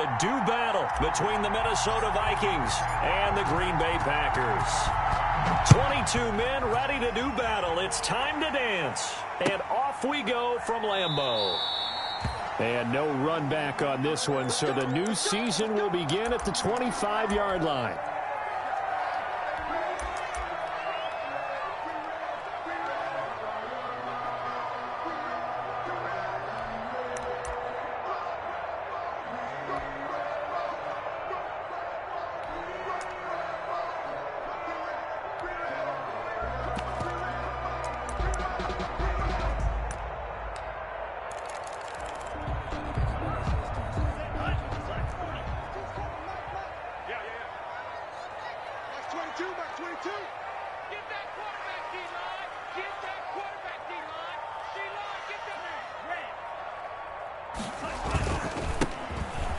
a do battle between the Minnesota Vikings and the Green Bay Packers. 22 men ready to do battle. It's time to dance. And off we go from Lambeau. And no run back on this one, so the new season will begin at the 25-yard line.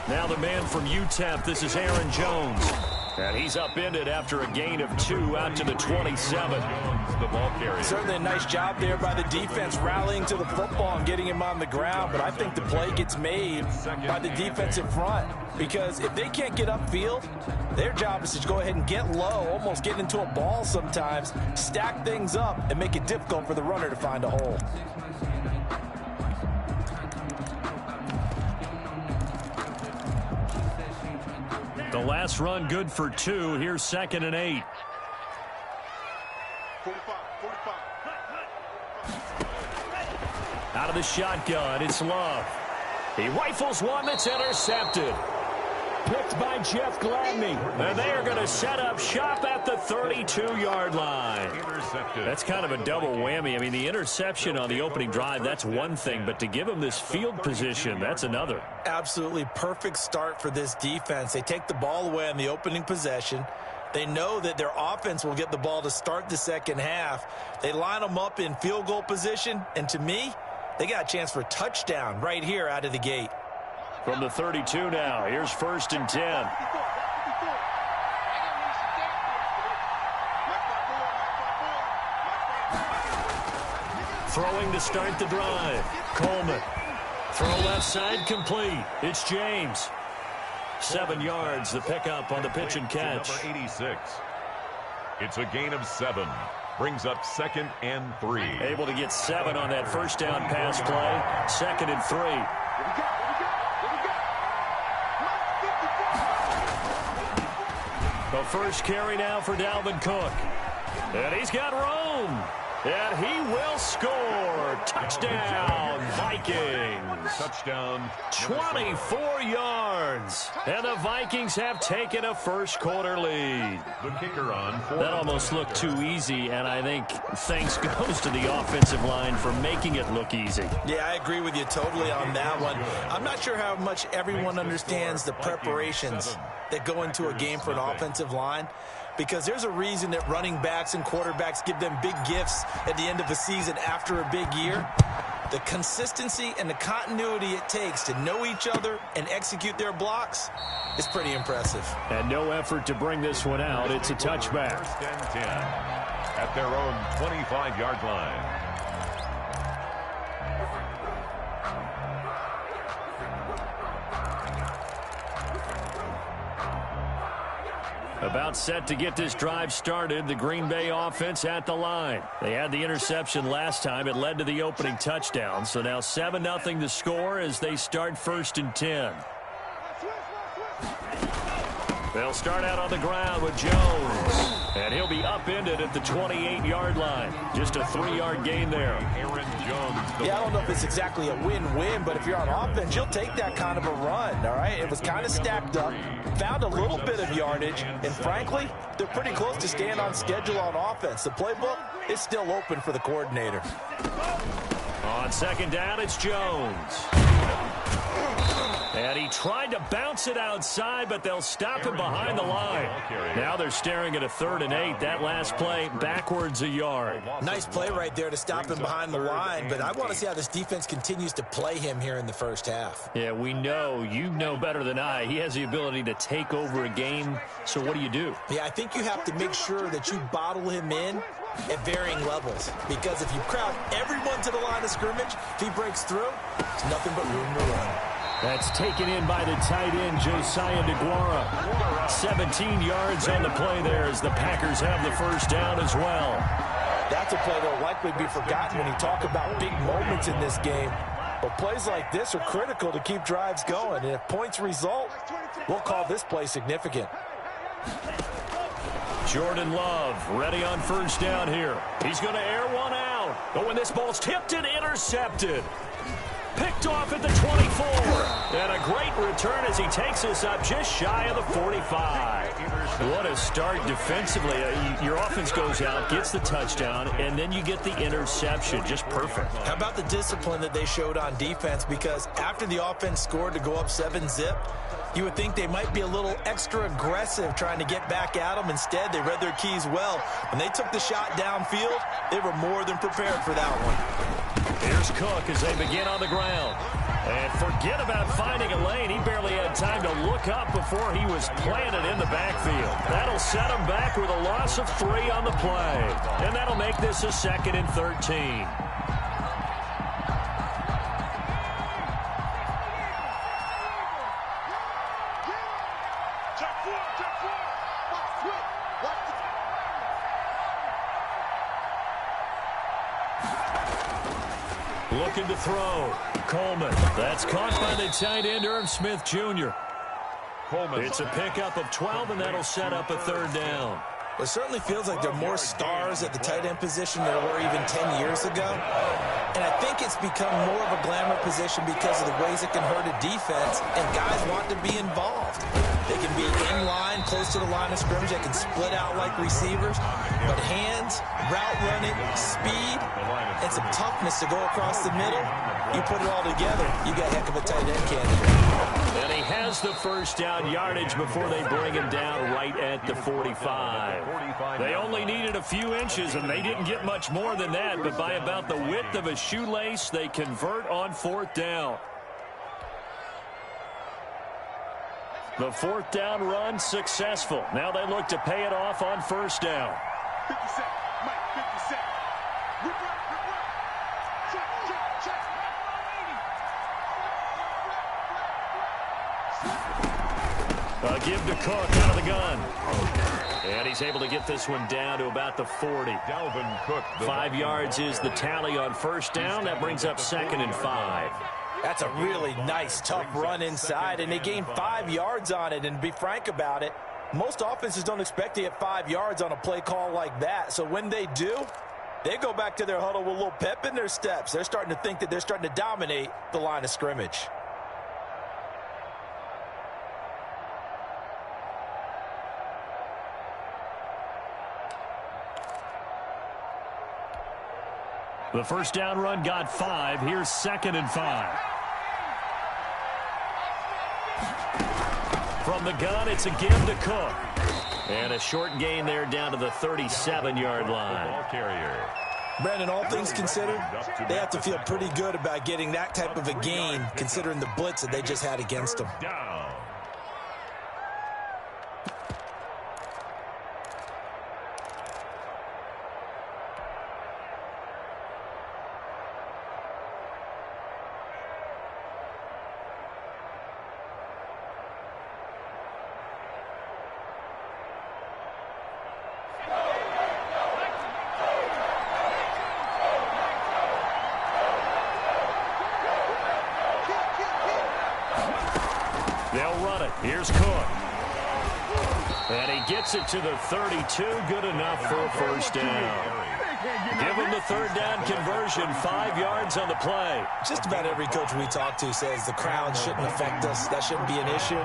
Now the man from UTEP, this is Aaron Jones. And he's upended after a gain of 2 out to the 27. The ball carrier. Certainly a nice job there by the defense rallying to the football and getting him on the ground. But I think the play gets made by the defensive front. Because if they can't get upfield, their job is to go ahead and get low, almost get into a ball sometimes, stack things up, and make it difficult for the runner to find a hole. The last run good for 2. Here's 2nd and 8. 45. Out of the shotgun, it's Love. He rifles one that's intercepted. Picked by Jeff Gladney. And they are going to set up shop at the 32-yard line. Intercepted. That's kind of a double whammy. I mean, the interception on the opening drive, that's one thing. But to give him this field position, that's another. Absolutely perfect start for this defense. They take the ball away on the opening possession. They know that their offense will get the ball to start the second half. They line them up in field goal position. And to me, they got a chance for a touchdown right here out of the gate. From the 32 now, here's 1st and 10. Throwing to start the drive. Coleman. Throw left side complete. It's James. 7 yards, the pickup on the pitch and catch. Number 86. It's a gain of 7. Brings up 2nd and 3. Able to get 7 on that first down pass play. 2nd and 3. The first carry now for Dalvin Cook. And he's got room. And he will score. Touchdown, Vikings. Touchdown. 24 yards. And the Vikings have taken a first-quarter lead. The kicker on. That almost looked too easy, and I think thanks goes to the offensive line for making it look easy. Yeah, I agree with you totally on that one. I'm not sure how much everyone understands the preparations that go into a game for an offensive line, because there's a reason that running backs and quarterbacks give them big gifts at the end of the season after a big year. The consistency and the continuity it takes to know each other and execute their blocks is pretty impressive. And no effort to bring this one out. It's a touchback. 1st and 10 at their own 25-yard line. About set to get this drive started, the Green Bay offense at the line. They had the interception last time. It led to the opening touchdown. So now 7-0 to score as they start 1st and 10. They'll start out on the ground with Jones. And he'll be upended at the 28-yard line. Just a 3-yard gain there. Aaron Jones. Yeah, I don't know if it's exactly a win-win, but if you're on offense, you'll take that kind of a run, all right? It was kind of stacked up, found a little bit of yardage, and frankly, they're pretty close to staying on schedule on offense. The playbook is still open for the coordinator. On 2nd down, it's Jones. And he tried to bounce it outside, but they'll stop him behind the line. Now they're staring at a 3rd and 8. That last play, backwards a yard. Nice play right there to stop him behind the line, but I want to see how this defense continues to play him here in the first half. Yeah, we know. You know better than I. He has the ability to take over a game, so what do? Yeah, I think you have to make sure that you bottle him in at varying levels, because if you crowd everyone to the line of scrimmage, if he breaks through, it's nothing but room to run. That's taken in by the tight end, Josiah DeGuara. 17 yards on the play there as the Packers have the first down as well. That's a play that will likely be forgotten when you talk about big moments in this game. But plays like this are critical to keep drives going. And if points result, we'll call this play significant. Jordan Love ready on first down here. He's going to air one out. But when this ball's tipped and intercepted. Picked off at the 24. And a great return as he takes us up just shy of the 45. What a start defensively. Your offense goes out, gets the touchdown, and then you get the interception. Just perfect. How about the discipline that they showed on defense? Because after the offense scored to go up 7-zip, you would think they might be a little extra aggressive trying to get back at them. Instead, they read their keys well. When they took the shot downfield, they were more than prepared for that one. Here's Cook as they begin on the ground. And forget about finding a lane. He barely had time to look up before he was planted in the backfield. That'll set him back with a loss of 3 on the play. And that'll make this a 2nd and 13. Looking to throw. Coleman. That's caught by the tight end, Irv Smith Jr. Coleman. It's a pickup of 12, and that'll set up a 3rd down. It certainly feels like there are more stars at the tight end position than there were even 10 years ago. And I think it's become more of a glamour position because of the ways it can hurt a defense, and guys want to be involved. They can be in line, close to the line of scrimmage. They can split out like receivers. But hands, route running, speed, and some toughness to go across the middle, you put it all together, you got a heck of a tight end candidate. And he has the first down yardage before they bring him down right at the 45. They only needed a few inches, and they didn't get much more than that. But by about the width of a shoelace, they convert on 4th down. The 4th down run successful. Now they look to pay it off on 1st down. 50 Cent, Mike, 50 Cent. Give to Cook out of the gun. And he's able to get this one down to about the 40. Dalvin Cook. 5 yards is the tally on 1st down. That brings up 2nd and 5. That's a really nice, tough run inside, and they gained 5 yards on it. And to be frank about it, most offenses don't expect to get 5 yards on a play call like that. So when they do, they go back to their huddle with a little pep in their steps. They're starting to think that they're starting to dominate the line of scrimmage. The 1st down run got 5. Here's 2nd and 5. From the gun, it's a give to Cook. And a short gain there down to the 37-yard line. Brandon, all things considered, they have to feel pretty good about getting that type of a gain, considering the blitz that they just had against them. They'll run it. Here's Cook. And he gets it to the 32. Good enough for a 1st down. Give him the 3rd down conversion. 5 yards on the play. Just about every coach we talk to says the crowd shouldn't affect us. That shouldn't be an issue.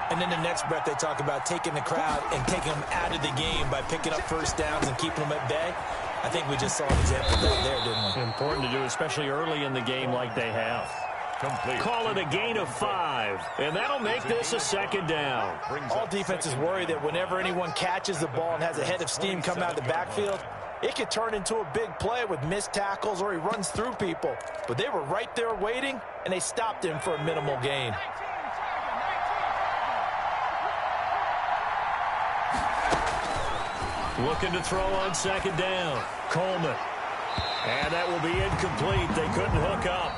And then the next breath they talk about taking the crowd and taking them out of the game by picking up 1st downs and keeping them at bay. I think we just saw an example of that there, didn't we? Important to do, especially early in the game like they have. Complete. Call it a gain of 5, and that'll make this a 2nd down. All defenses worry that whenever anyone catches the ball and has a head of steam come out of the backfield, it could turn into a big play with missed tackles or he runs through people. But they were right there waiting, and they stopped him for a minimal gain. Looking to throw on 2nd down. Coleman. And that will be incomplete. They couldn't hook up.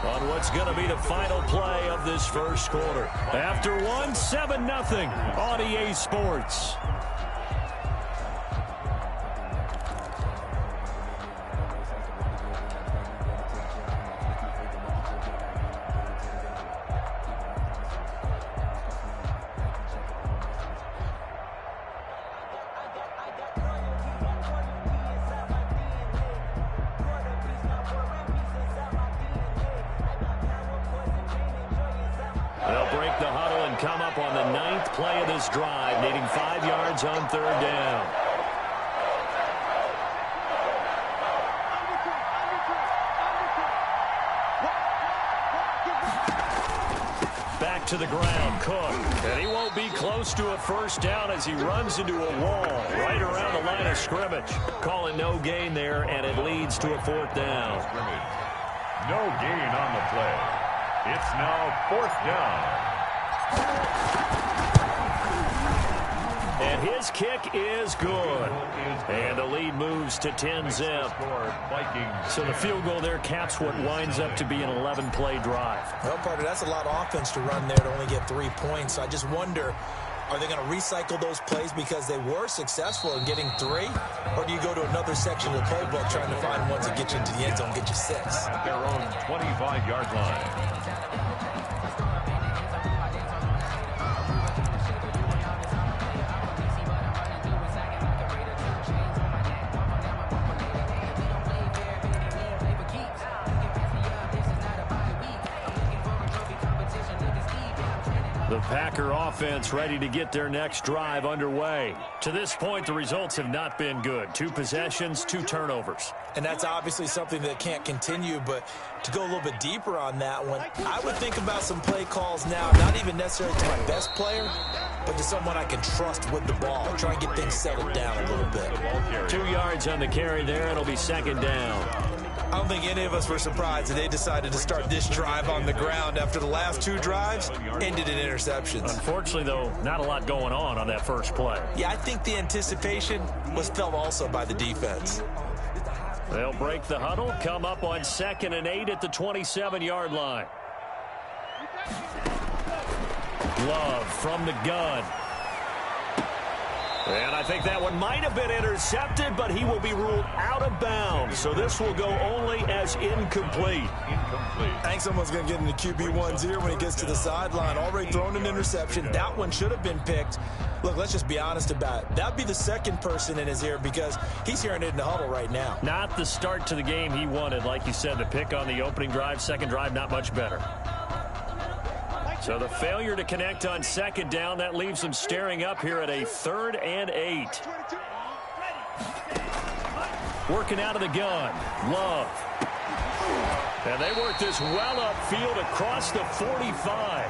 on what's going to be the final play of this first quarter. After one, 7-0 on EA Sports. They'll break the huddle and come up on the 9th play of this drive, needing 5 yards on 3rd down. Back to the ground, Cook. And he won't be close to a first down as he runs into a wall right around the line of scrimmage. Calling no gain there, and it leads to a 4th down. No gain on the play. It's now 4th down. And his kick is good. And the lead moves to 10-zip. So the field goal there caps what winds up to be an 11-play drive. Well, partner, that's a lot of offense to run there to only get 3 points. So I just wonder, are they going to recycle those plays because they were successful in getting 3? Or do you go to another section of the playbook trying to find ones that get you into the end zone, get you 6? At their own 25-yard line. The Packer offense ready to get their next drive underway. To this point, the results have not been good. 2 possessions, 2 turnovers. And that's obviously something that can't continue, but to go a little bit deeper on that one, I would think about some play calls now, not even necessarily to my best player, but to someone I can trust with the ball. Try and get things settled down a little bit. 2 yards on the carry there, and it'll be 2nd down. I don't think any of us were surprised that they decided to start this drive on the ground after the last 2 drives ended in interceptions. Unfortunately, though, not a lot going on that first play. Yeah, I think the anticipation was felt also by the defense. They'll break the huddle, come up on 2nd and 8 at the 27-yard line. Love from the gun. And I think that one might have been intercepted, but he will be ruled out of bounds. So this will go only as incomplete. I think someone's going to get into QB1's ear when he gets to the sideline. Already thrown an interception. That one should have been picked. Look, let's just be honest about it. That'd be the 2nd person in his ear because he's hearing it in the huddle right now. Not the start to the game he wanted. Like you said, the pick on the opening drive, 2nd drive, not much better. So the failure to connect on 2nd down, that leaves them staring up here at a 3rd and 8. Working out of the gun. Love. And they work this well upfield across the 45.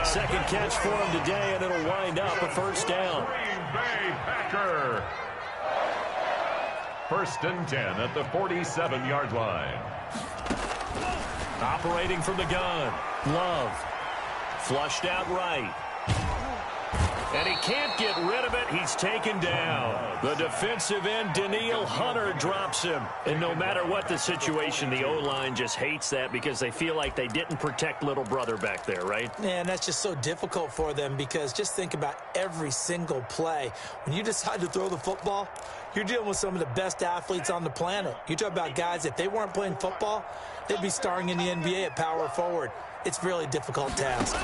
2nd catch for him today, and it'll wind up a 1st down. Green Bay Packer. 1st and 10 at the 47-yard line. Operating from the gun. Love. Flushed out right. And he can't get rid of it. He's taken down. The defensive end, Daniil Hunter, drops him. And no matter what the situation, the O-line just hates that because they feel like they didn't protect little brother back there, right? Yeah, and that's just so difficult for them because just think about every single play. When you decide to throw the football, you're dealing with some of the best athletes on the planet. You talk about guys, if they weren't playing football, they'd be starring in the NBA at power forward. It's a really difficult task.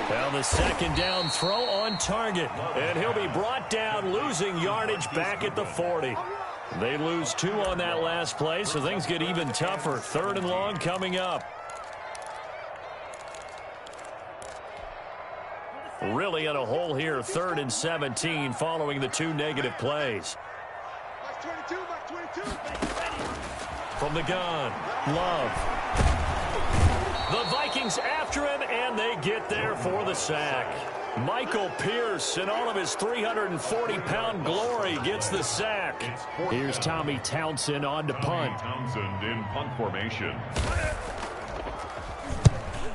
Well, the 2nd down throw on target. And he'll be brought down, losing yardage back at the 40. They lose 2 on that last play, so things get even tougher. 3rd and long coming up. Really in a hole here, 3rd and 17 following the 2 negative plays. From the gun, Love. The Vikings after him, and they get there for the sack. Michael Pierce, in all of his 340-pound glory, gets the sack. Here's Tommy Townsend on to punt. Townsend in punt formation.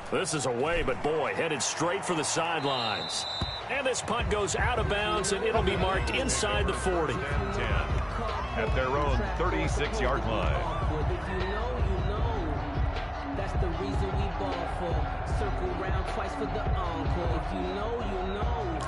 This is away, but boy, headed straight for the sidelines. And this punt goes out of bounds, and it'll be marked inside the 40. 10. at their own 36-yard line. If you know, you know. That's the reason we ball for. Circle round twice for the encore. If you know, you know.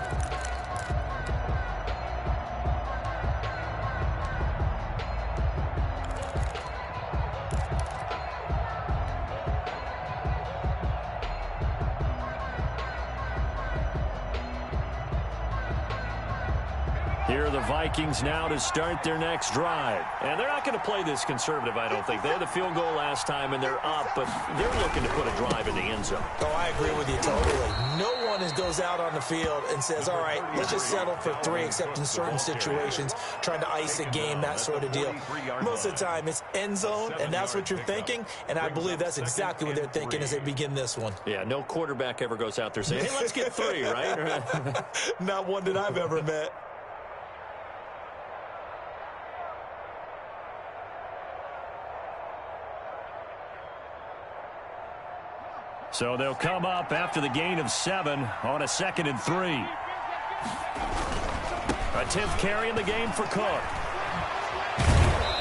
Here are the Vikings now to start their next drive. And they're not going to play this conservative, I don't think. They had the field goal last time, and they're up, but they're looking to put a drive in the end zone. Oh, I agree with you totally. No one goes out on the field and says, all right, let's just settle for 3, except in certain situations, trying to ice a game, that sort of deal. Most of the time, it's end zone, and that's what you're thinking, and I believe that's exactly what they're thinking as they begin this one. Yeah, no quarterback ever goes out there saying, hey, let's get 3, right? Not one that I've ever met. So they'll come up after the gain of 7 on a 2nd and 3. A 10th carry in the game for Cook.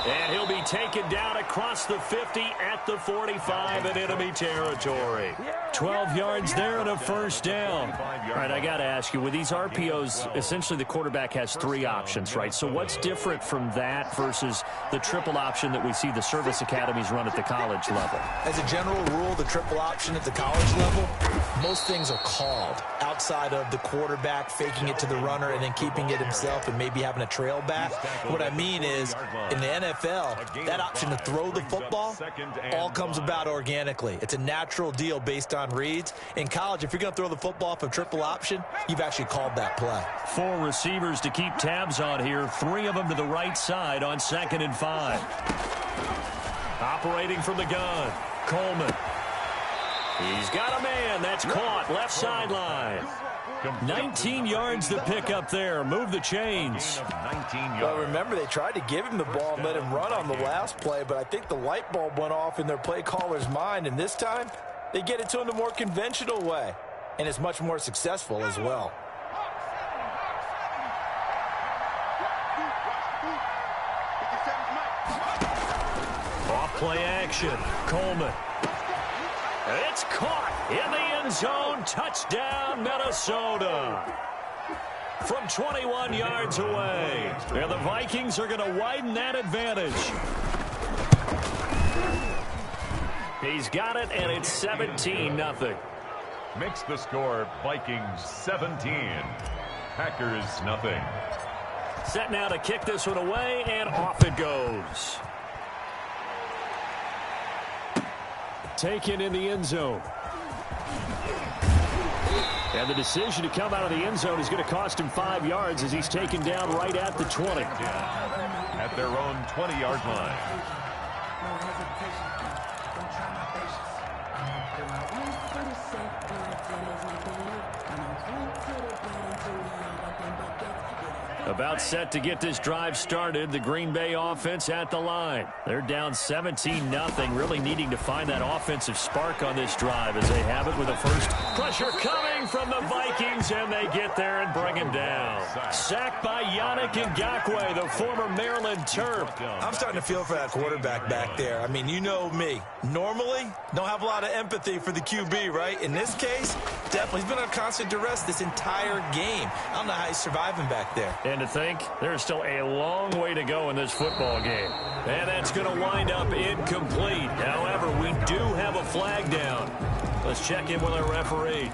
And he'll be taken down across the 50 at the 45 in enemy territory. 12 yards there and a first down. All right, I got to ask you, with these RPOs, essentially the quarterback has 3 options, right? So what's different from that versus the triple option that we see the service academies run at the college level? As a general rule, the triple option at the college level, most things are called outside of the quarterback faking it to the runner and then keeping it himself and maybe having a trail back. What I mean is, in the NFL, that option to throw the football all comes about organically. It's a natural deal based on reads. In college, if you're going to throw the football for triple option, you've actually called that play. 4 receivers to keep tabs on here. 3 of them to the right side on 2nd and 5. Operating from the gun, Coleman. He's got a man. That's caught. Left sideline. 19 yards to pick up there. Move the chains. Well, remember, they tried to give him the ball and let him run on the last play, but I think the light bulb went off in their play caller's mind, and this time they get it to him the more conventional way, and it's much more successful as well. Off play action. Coleman. It's caught in the end zone. Touchdown, Minnesota. From 21 yards away. And the Vikings are going to widen that advantage. He's got it, and it's 17-0. Makes the score Vikings 17. Packers nothing. Set now to kick this one away, and off it goes. Taken in the end zone. And the decision to come out of the end zone is going to cost him 5 yards as he's taken down right at the 20. At their own 20-yard line. About set to get this drive started. The Green Bay offense at the line. They're down 17-0, really needing to find that offensive spark on this drive as they have it with a first. Pressure coming from the Vikings, and they get there and bring him down. Sacked by Yannick Ngakoue, the former Maryland Terp. I'm starting to feel for that quarterback back there. I mean, you know me. Normally, don't have a lot of empathy for the QB, right? In this case, definitely. He's been on constant duress this entire game. I don't know how he's surviving back there. And to think, there's still a long way to go in this football game. And that's going to wind up incomplete. However, we do have a flag down. Let's check in with our referee.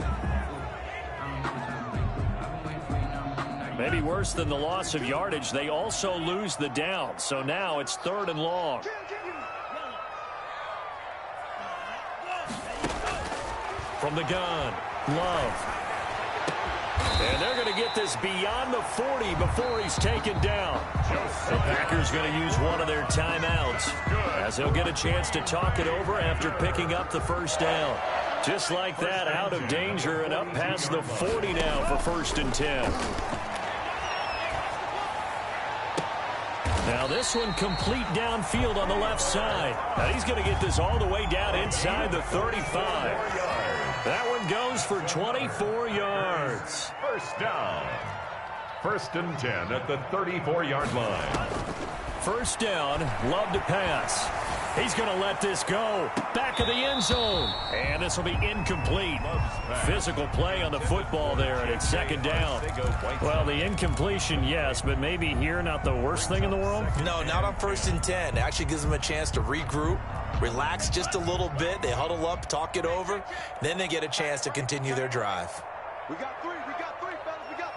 Maybe worse than the loss of yardage, they also lose the down. So now it's 3rd and long. From the gun, Love. And they're going to get this beyond the 40 before he's taken down. The Packers going to use one of their timeouts as they'll get a chance to talk it over after picking up the first down. Just like that, out of danger and up past the 40 now for 1st and 10. Now this one complete downfield on the left side. Now he's going to get this all the way down inside the 35. That one goes for 24 yards. First down. First and 10 at the 34-yard line. First down, Love to pass. He's going to let this go. Back of the end zone. And this will be incomplete. Physical play on the football there, and it's second down. Well, the incompletion, yes, but maybe here not the worst thing in the world? No, not on first and 10. It actually gives them a chance to regroup, relax just a little bit. They huddle up, talk it over. Then they get a chance to continue their drive. We got three, fellas, we got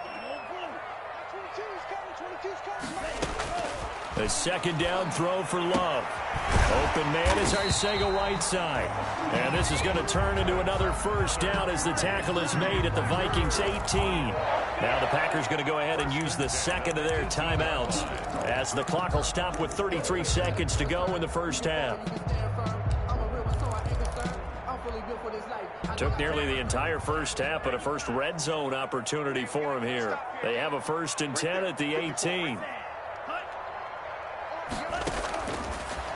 22's coming, 22's coming. A second down throw for Love. Open man is Arcega-Whiteside. And this is going to turn into another first down as the tackle is made at the Vikings 18. Now the Packers going to go ahead and use the second of their timeouts as the clock will stop with 33 seconds to go in the first half. Took nearly the entire first half, but a first red zone opportunity for him here. They have a first and 10 at the 18.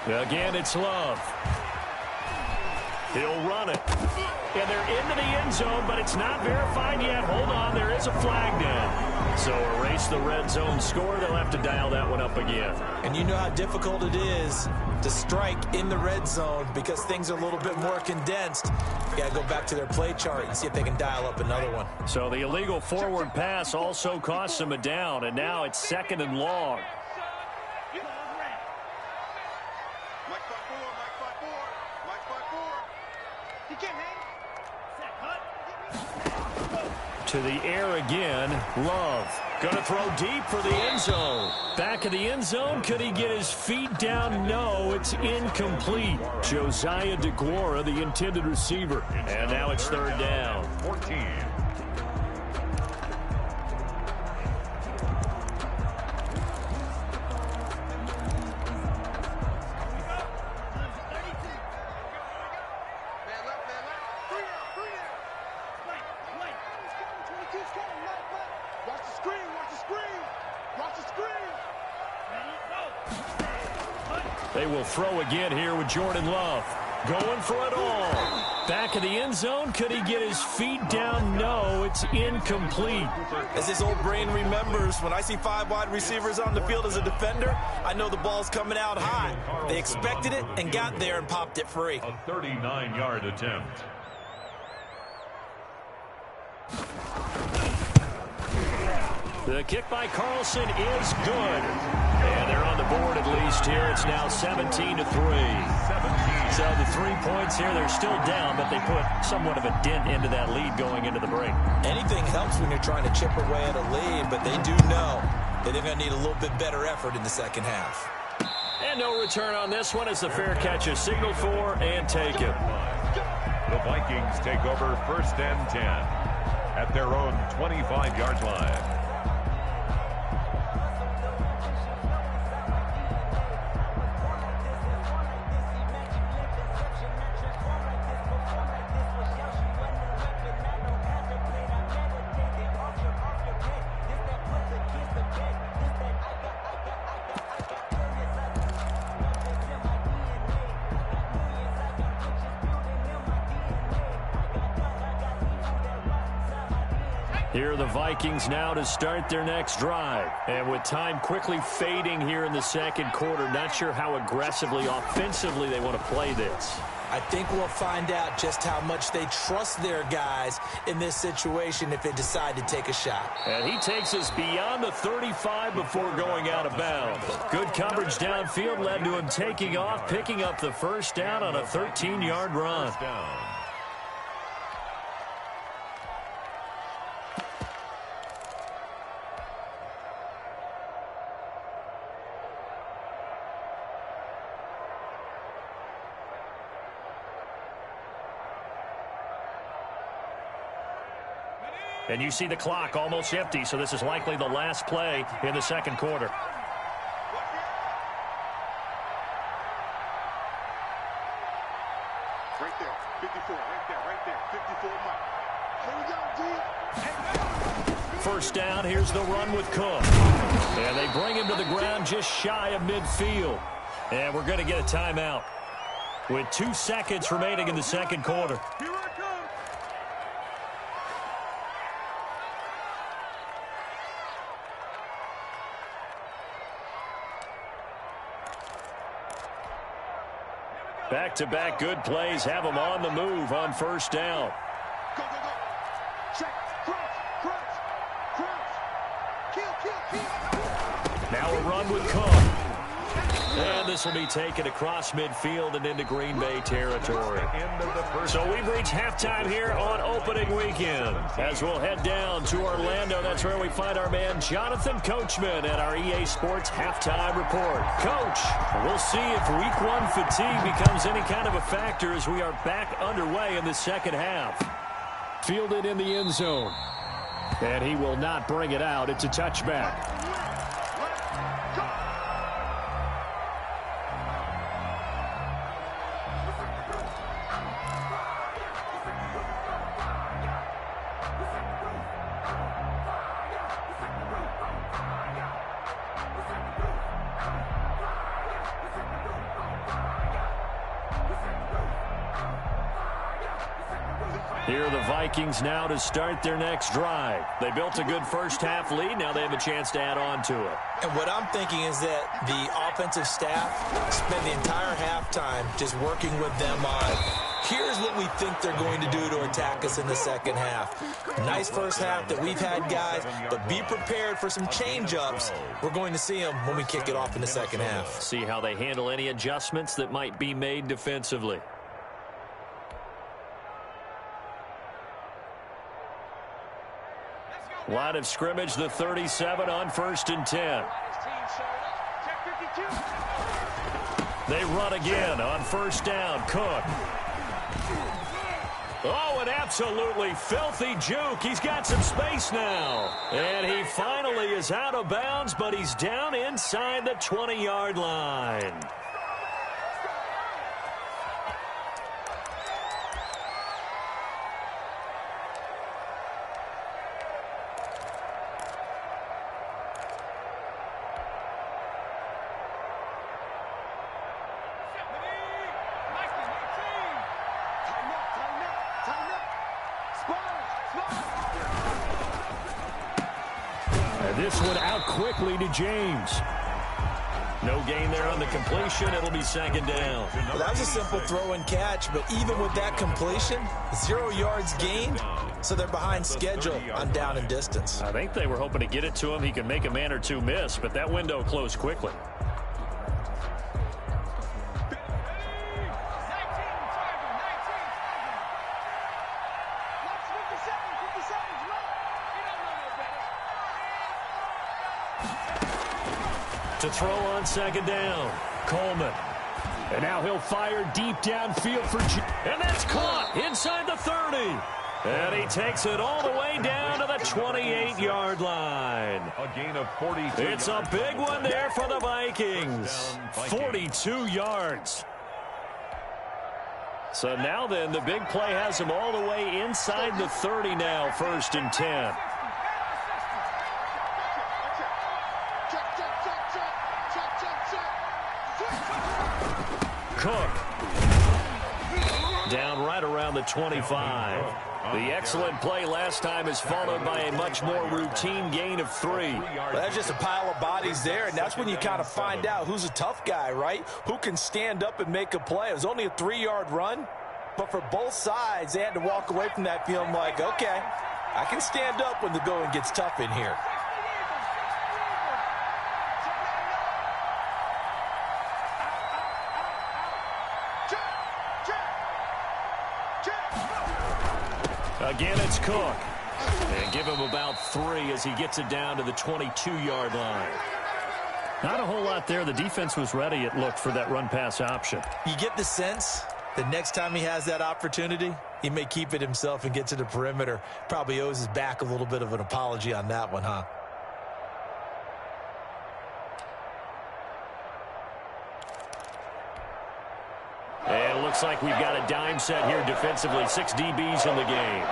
Again, it's Love. He'll run it. And they're into the end zone, but it's not verified yet. Hold on, there is a flag down. So erase the red zone score. They'll have to dial that one up again. And you know how difficult it is to strike in the red zone because things are a little bit more condensed. You got to go back to their play chart and see if they can dial up another one. So the illegal forward pass also cost them a down, and now it's second and long. To the air again, Love. Going to throw deep for the end zone. Back of the end zone, could he get his feet down? No, it's incomplete. Josiah DeGuara, the intended receiver. And now it's third down. 14. They will throw again here with Jordan Love. Going for it all. Back of the end zone. Could he get his feet down? No, it's incomplete. As his old brain remembers, when I see 5 wide receivers on the field as a defender, I know the ball's coming out high. They expected it and got there and popped it free. A 39-yard attempt. The kick by Carlson is good. And they're on the board at least here. It's now 17-3. So the 3 points here, they're still down, but they put somewhat of a dent into that lead going into the break. Anything helps when you're trying to chip away at a lead, but they do know that they're going to need a little bit better effort in the second half. And no return on this one as the fair catch is signaled for and taken. The Vikings take over first and 10 at their own 25-yard line. Here are the Vikings now to start their next drive. And with time quickly fading here in the second quarter, not sure how aggressively, offensively they want to play this. I think we'll find out just how much they trust their guys in this situation if they decide to take a shot. And he takes us beyond the 35 before going out of bounds. Good coverage downfield led to him taking off, picking up the first down on a 13-yard run. And you see the clock almost empty, so this is likely the last play in the second quarter. Right there, 54, right there, 54, Mike. Here we go, G. First down, here's the run with Cook. And they bring him to the ground just shy of midfield. And we're going to get a timeout with 2 seconds remaining in the second quarter. Here I come. Back-to-back good plays have them on the move on first down. Go, go, go. Check. Crouch. Kill. Now a run with Cook. And this will be taken across midfield and into Green Bay territory. So we've reached halftime here on opening weekend. As we'll head down to Orlando, that's where we find our man Jonathan Coachman at our EA Sports Halftime Report. Coach, we'll see if Week 1 fatigue becomes any kind of a factor as we are back underway in the second half. Fielded in the end zone. And he will not bring it out. It's a touchback. Here are the Vikings now to start their next drive. They built a good first-half lead. Now they have a chance to add on to it. And what I'm thinking is that the offensive staff spend the entire halftime just working with them on, here's what we think they're going to do to attack us in the second half. Nice first half that we've had, guys, but be prepared for some change-ups. We're going to see them when we kick it off in the second half. See how they handle any adjustments that might be made defensively. Line of scrimmage, the 37 on 1st and 10. They run again on first down. Cook. Oh, an absolutely filthy juke. He's got some space now. And he finally is out of bounds, but he's down inside the 20-yard line. This one out quickly to James. No gain there on the completion. It'll be second down. Well, that was a simple throw and catch, but even with that completion, 0 yards gained, so they're behind schedule on down and distance. I think they were hoping to get it to him. He could make a man or two miss, but that window closed quickly. To throw on second down, Coleman. And now he'll fire deep downfield for and that's caught inside the 30. And he takes it all the way down to the 28-yard line. A gain of 42. It's a big one there for the Vikings. 42 yards. So now then, the big play has him all the way inside the 30 now, 1st and 10. Cook. Down right around the 25. The excellent play last time is followed by a much more routine gain of 3. Well, that's just a pile of bodies there, and that's when you kind of find out who's a tough guy, right? Who can stand up and make a play. It was only a 3-yard run, but for both sides, they had to walk away from that feeling like, okay, I can stand up when the going gets tough in here. Again, it's Cook. And give him about 3 as he gets it down to the 22-yard line. Not a whole lot there. The defense was ready, it looked, for that run-pass option. You get the sense that next time he has that opportunity, he may keep it himself and get to the perimeter. Probably owes his back a little bit of an apology on that one, huh? And it looks like we've got a dime set here defensively. 6 DBs in the game.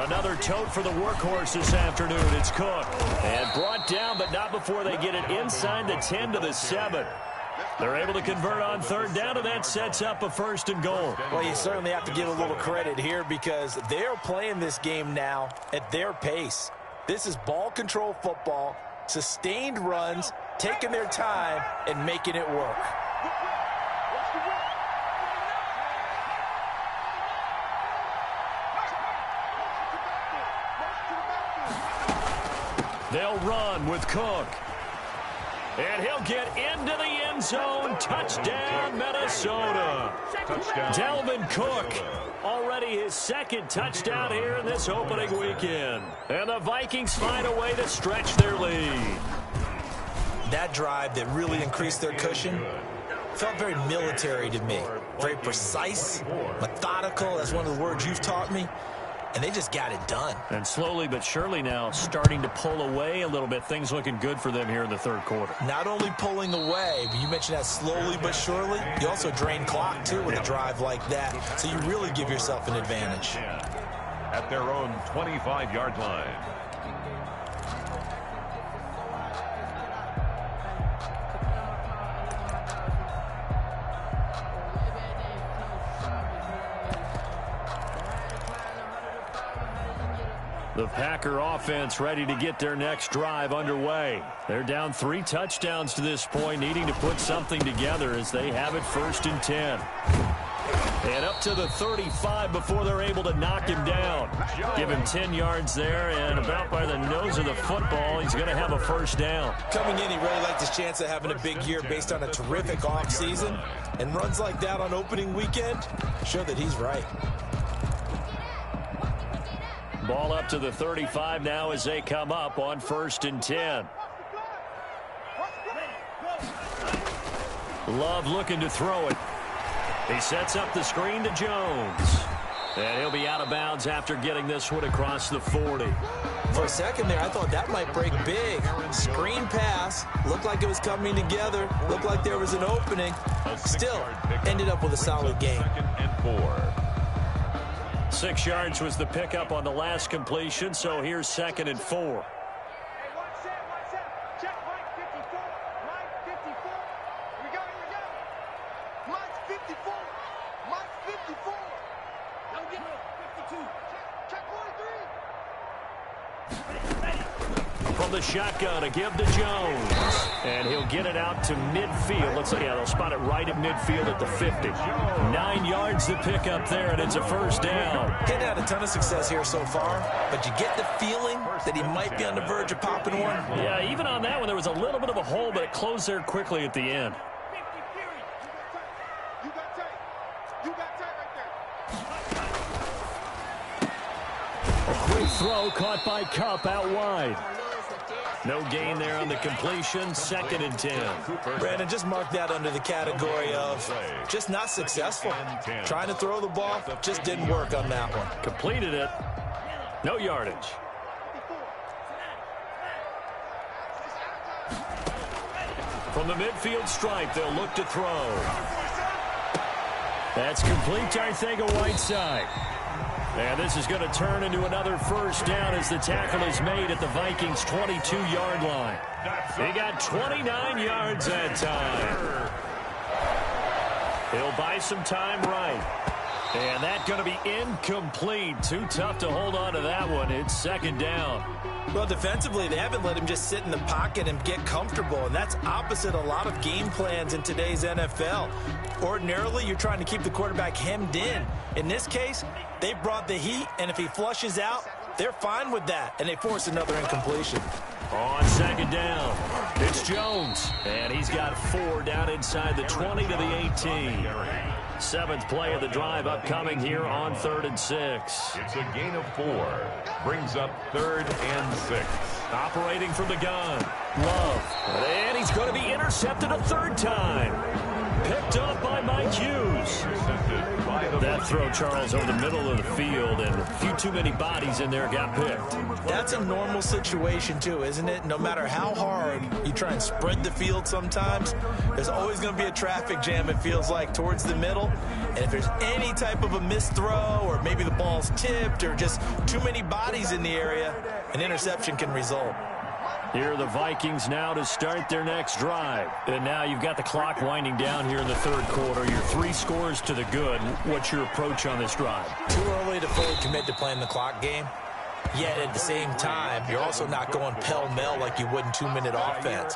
Another tote for the workhorse this afternoon. It's Cook. And brought down, but not before they get it inside the 10 to the 7. They're able to convert on 3rd down, and that sets up a 1st and goal. Well, you certainly have to give a little credit here because they're playing this game now at their pace. This is ball control football. Sustained runs, taking their time, and making it work. They'll run with Cook. And he'll get into the end zone. Touchdown, Minnesota. Touchdown. Dalvin Cook, already his second touchdown here in this opening weekend. And the Vikings find a way to stretch their lead. That drive that really increased their cushion felt very military to me. Very precise, methodical, that's one of the words you've taught me. And they just got it done. And slowly but surely now starting to pull away a little bit. Things looking good for them here in the third quarter. Not only pulling away, but you mentioned that slowly but surely. You also drain clock, too, with a drive like that. So you really give yourself an advantage. At their own 25-yard line. The Packer offense ready to get their next drive underway. They're down 3 touchdowns to this point, needing to put something together as they have it 1st and 10. And up to the 35 before they're able to knock him down. Give him 10 yards there, and about by the nose of the football, he's going to have a 1st down. Coming in, he really liked his chance of having a big year based on a terrific offseason. And runs like that on opening weekend show that he's right. Ball up to the 35 now as they come up on 1st and 10. Love looking to throw it. He sets up the screen to Jones. And he'll be out of bounds after getting this one across the 40. For a second there, I thought that might break big. Screen pass. Looked like it was coming together. Looked like there was an opening. Still, ended up with a solid game. 2nd and 4. 6 yards was the pickup on the last completion, so here's 2nd and 4. Hey, one set. Check Mike 54. Mike 54. We go. Mike 54. Mike 54. Don't get it. 52. Check 43. From the shotgun, a give to Jones. And he'll get it out to midfield. Looks like, yeah, they'll spot it right at midfield at the 50. 9 yards to pick up there, and it's a 1st down. He's had a ton of success here so far, but you get the feeling that he might be on the verge of popping one. Yeah, even on that one, there was a little bit of a hole, but it closed there quickly at the end. You got tight. You got tight right there. A quick throw caught by Kupp out wide. No gain there on the completion. 2nd and 10. Brandon, just mark that under the category of just not successful. Trying to throw the ball, just didn't work on that one. Completed it. No yardage. From the midfield stripe, they'll look to throw. That's complete to Arcega-Whiteside. And this is going to turn into another 1st down as the tackle is made at the Vikings' 22-yard line. He got 29 yards that time. He'll buy some time right. And that's going to be incomplete. Too tough to hold on to that one. It's 2nd down. Well, defensively, they haven't let him just sit in the pocket and get comfortable, and that's opposite a lot of game plans in today's NFL. Ordinarily, you're trying to keep the quarterback hemmed in. In this case, they brought the heat, and if he flushes out, they're fine with that, and they force another incompletion. On 2nd down, it's Jones, and he's got 4 down inside the 20 to the 18. 7th play of the drive upcoming here on 3rd and 6. It's a gain of 4. Brings up 3rd and 6. Operating from the gun. Love. And he's going to be intercepted a 3rd time. Picked up by Mike Hughes. That throw, Charles, over the middle of the field, and a few too many bodies in there got picked. That's a normal situation, too, isn't it? No matter how hard you try and spread the field sometimes, there's always going to be a traffic jam, it feels like, towards the middle. And if there's any type of a missed throw, or maybe the ball's tipped, or just too many bodies in the area, an interception can result. Here are the Vikings now to start their next drive. And now you've got the clock winding down here in the 3rd quarter. Your 3 scores to the good. What's your approach on this drive? Too early to fully commit to playing the clock game. Yet at the same time, you're also not going pell-mell like you would in 2-minute offense.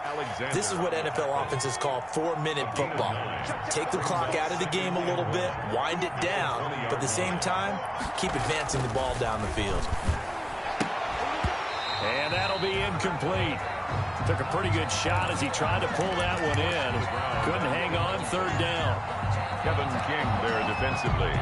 This is what NFL offenses call 4-minute football. Take the clock out of the game a little bit, wind it down, but at the same time, keep advancing the ball down the field. And that'll be incomplete. Took a pretty good shot as he tried to pull that one in. Couldn't hang on, third down. Kevin King there defensively.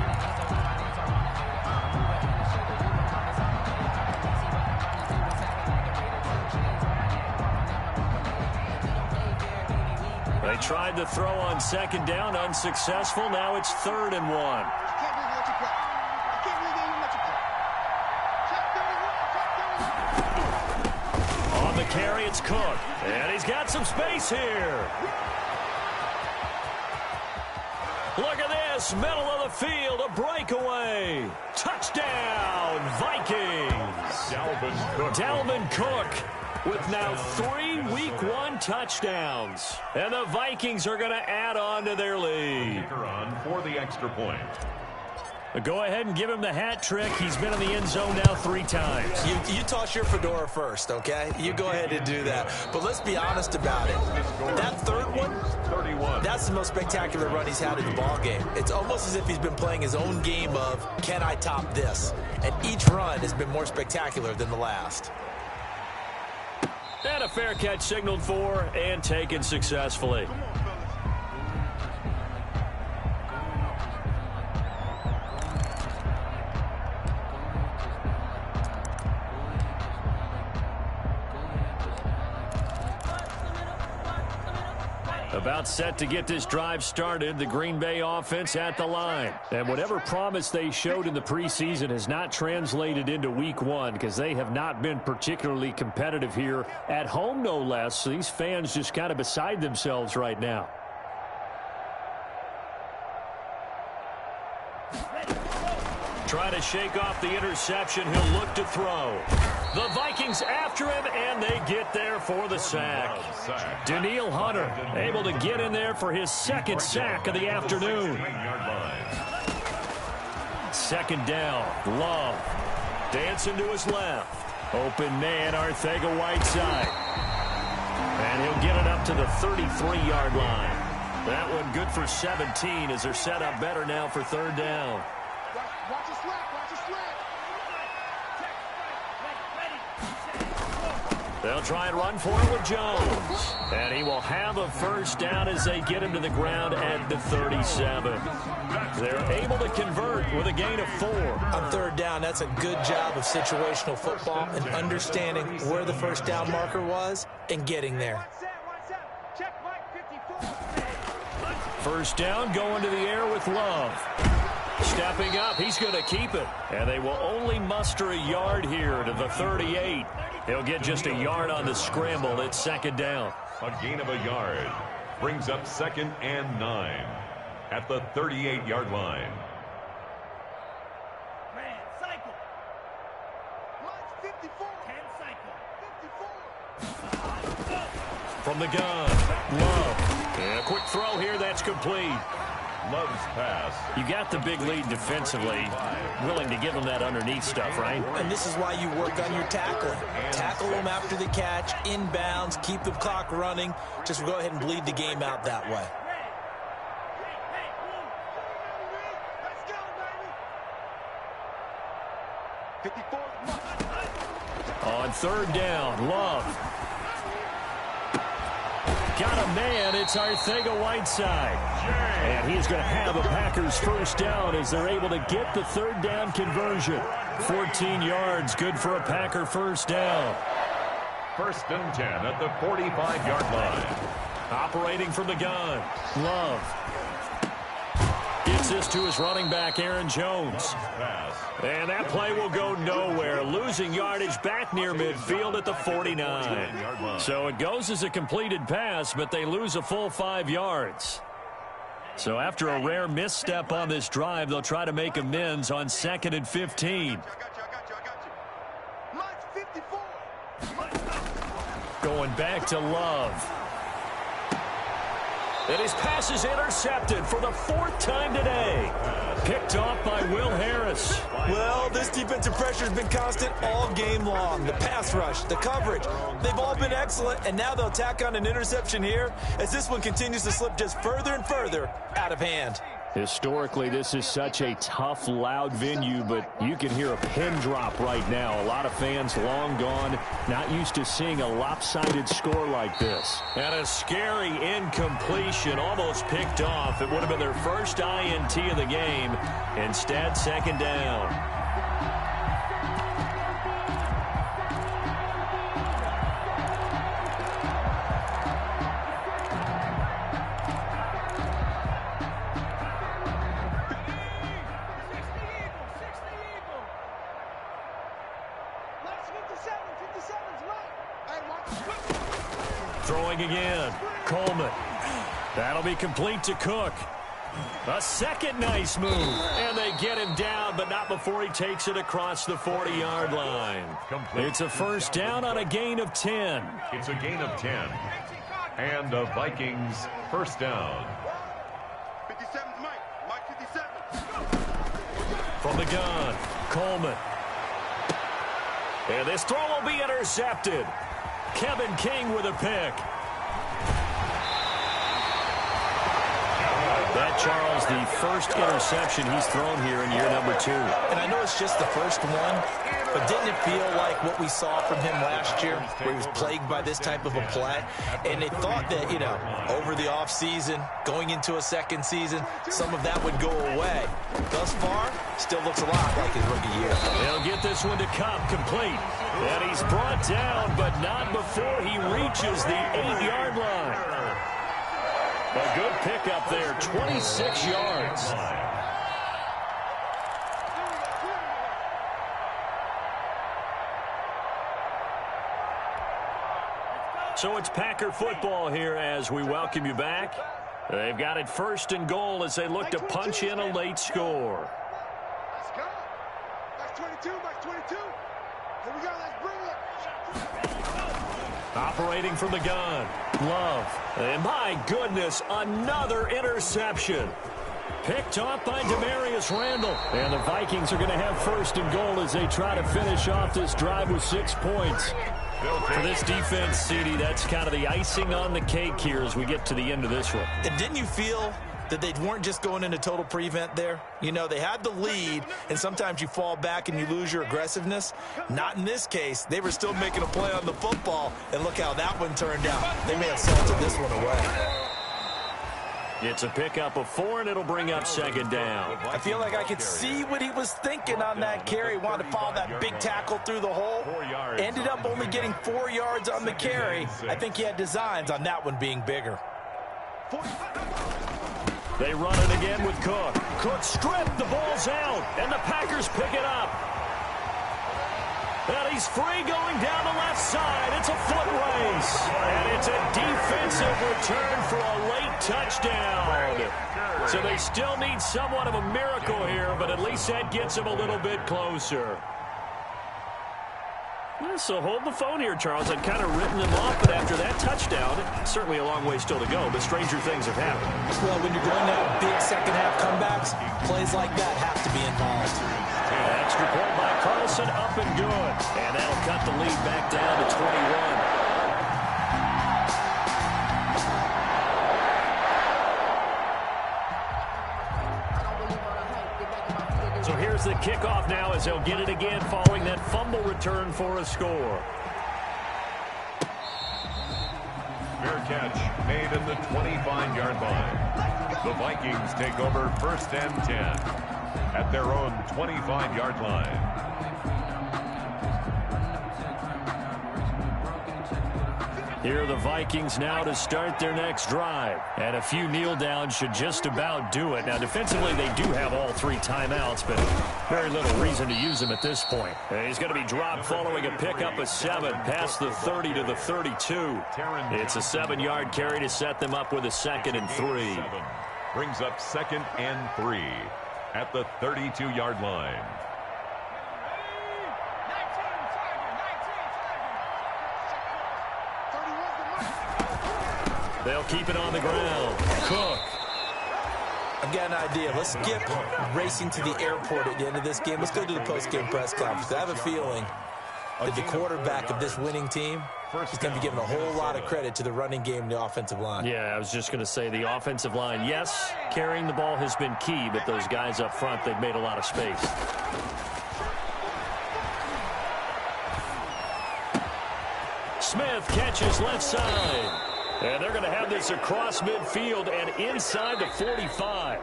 They tried to throw on second down, unsuccessful. Now it's 3rd and 1. On the carry, it's Cook. And he's got some space here. Look at this, middle of the field, a breakaway. Touchdown, Vikings. Dalvin Cook with now 3 Week 1 touchdowns. And the Vikings are going to add on to their lead. On for the extra point. Go ahead and give him the hat trick. He's been in the end zone now 3 times. You toss your fedora first, okay? You go ahead and do that. But let's be honest about it. That third one, that's the most spectacular run he's had in the ball game. It's almost as if he's been playing his own game of, can I top this? And each run has been more spectacular than the last. And a fair catch signaled for and taken successfully. About set to get this drive started, the Green Bay offense at the line. And whatever promise they showed in the preseason has not translated into Week 1 because they have not been particularly competitive here at home, no less. So these fans just kind of beside themselves right now. Trying to shake off the interception, he'll look to throw. The Vikings after him, and they get there for the sack. Danielle Hunter able to get in there for his 2nd sack of the afternoon. 2nd down, Love. Dancing to his left. Open man, Arcega-Whiteside. And he'll get it up to the 33-yard line. That one good for 17 as they're set up better now for 3rd down. Watch your slip, watch your slip. They'll try and run for it with Jones. And he will have a 1st down as they get him to the ground at the 37. They're able to convert with a gain of 4. On 3rd down, that's a good job of situational football and understanding where the 1st down marker was and getting there. Check Mike 54. 1st down, going to the air with Love. Stepping up, he's going to keep it. And they will only muster a yard here to the 38. He'll get just a yard on the scramble. It's 2nd down. A gain of a yard brings up 2nd and 9 at the 38-yard line. Man, cycle. Mike 54. 10 cycle. 54. From the gun, Love. And a quick throw here, that's complete. Love's pass. You got the big lead defensively, willing to give them that underneath stuff, right? And this is why you work on your tackling. Tackle them after the catch, inbounds, keep the clock running. Just go ahead and bleed the game out that way. Let's go, baby. 54. On 3rd down, Love. Got a man, it's Arcega-Whiteside. And he's going to have a Packers 1st down as they're able to get the 3rd down conversion. 14 yards, good for a Packer 1st down. 1st and 10 at the 45-yard line. Operating from the gun, Love. Gets this to his running back, Aaron Jones. And that play will go nowhere. Losing yardage back near midfield at the 49. So it goes as a completed pass, but they lose a full 5 yards. So after a rare misstep on this drive, they'll try to make amends on 2nd and 15. Mike 54. Going back to Love. And his pass is intercepted for the 4th time today. Picked off by Will Harris. Well, this defensive pressure has been constant all game long. The pass rush, the coverage, they've all been excellent, and now they'll tack on an interception here as this one continues to slip just further and further out of hand. Historically, this is such a tough, loud venue, but you can hear a pin drop right now. A lot of fans long gone, not used to seeing a lopsided score like this. And a scary incompletion, almost picked off. It would have been their first INT of the game. Instead, 2nd down. Throwing again. Coleman. That'll be complete to Cook. A second nice move. And they get him down, but not before he takes it across the 40-yard line. It's a first down on a gain of 10. It's a gain of 10. And the Vikings first down. 57's Mike. Mike 57. From the gun, Coleman. And this throw will be intercepted. Kevin King with a pick. That, Charles, the first interception he's thrown here in year number 2. And I know it's just the first one, but didn't it feel like what we saw from him last year, where he was plagued by this type of a play? And they thought that, you know, over the offseason, going into a second season, some of that would go away. Thus far, still looks a lot like his rookie year. They'll get this one to Cobb, complete. And he's brought down, but not before he reaches the 8-yard line. A good pickup there, 26 yards. So it's Packer football here as we welcome you back. They've got it 1st and goal as they look to punch in a late score. Let's go. That's 22. That's 22. Here we go. Let's bring it. Operating from the gun, Love. And my goodness, another interception. Picked off by Demarius Randall. And the Vikings are going to have 1st and goal as they try to finish off this drive with 6 points. For this defense, CD, that's kind of the icing on the cake here as we get to the end of this one. And didn't you feel that they weren't just going into total prevent there? You know, they had the lead, and sometimes you fall back and you lose your aggressiveness. Not in this case. They were still making a play on the football, and look how that one turned out. They may have salted this one away. It's a pickup of 4, and it'll bring up 2nd down. I feel like I could see what he was thinking on that carry. Wanted to follow that big tackle through the hole. Ended up only getting 4 yards on the carry. I think he had designs on that one being bigger. They run it again with Cook. Cook stripped, the ball's out, and the Packers pick it up. And he's free going down the left side. It's a foot race. And it's a defensive return for a late touchdown. So they still need somewhat of a miracle here, but at least that gets them a little bit closer. So hold the phone here, Charles. I'd kind of written them off, but after that touchdown, certainly a long way still to go, but stranger things have happened. Well, when you're going to have big second-half comebacks, plays like that have to be involved. Extra point by Carlson, up and good. And that'll cut the lead back down to 21. So here's the kickoff now as they'll get it again following that fumble return for a score. Fair catch made in the 25-yard line. The Vikings take over 1st and 10 at their own 25-yard line. Here are the Vikings now to start their next drive. And a few kneel downs should just about do it. Now, defensively, they do have all 3 timeouts, but very little reason to use them at this point. And he's going to be dropped following a pickup of 7 past the 30 to the 32. It's a 7-yard carry to set them up with a 2nd and 3. Brings up 2nd and 3 at the 32-yard line. They'll keep it on the ground. Cook. I've got an idea. Let's skip racing to the airport at the end of this game. Let's go to the post-game press conference. I have a feeling that the quarterback of this winning team is going to be giving a whole lot of credit to the running game and the offensive line. Yeah, I was just going to say the offensive line, yes, carrying the ball has been key, but those guys up front, they've made a lot of space. Smith catches left side. And they're going to have this across midfield and inside the 45.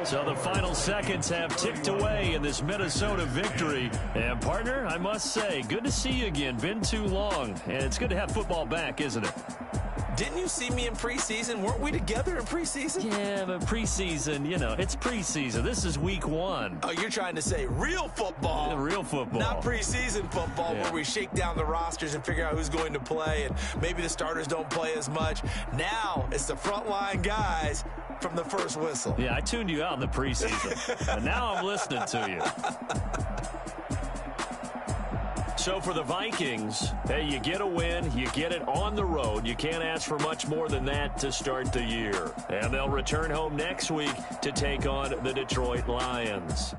So the final seconds have ticked away in this Minnesota victory. And, partner, I must say, good to see you again. Been too long. And it's good to have football back, isn't it? Didn't you see me in preseason? Weren't we together in preseason? Yeah, but preseason, you know, it's preseason. This is week 1. Oh, you're trying to say real football. Yeah, real football. Not preseason football where we shake down the rosters and figure out who's going to play, and maybe the starters don't play as much. Now it's the frontline guys from the first whistle. Yeah, I tuned you out in the preseason. And now I'm listening to you. So for the Vikings, hey, you get a win, you get it on the road. You can't ask for much more than that to start the year. And they'll return home next week to take on the Detroit Lions.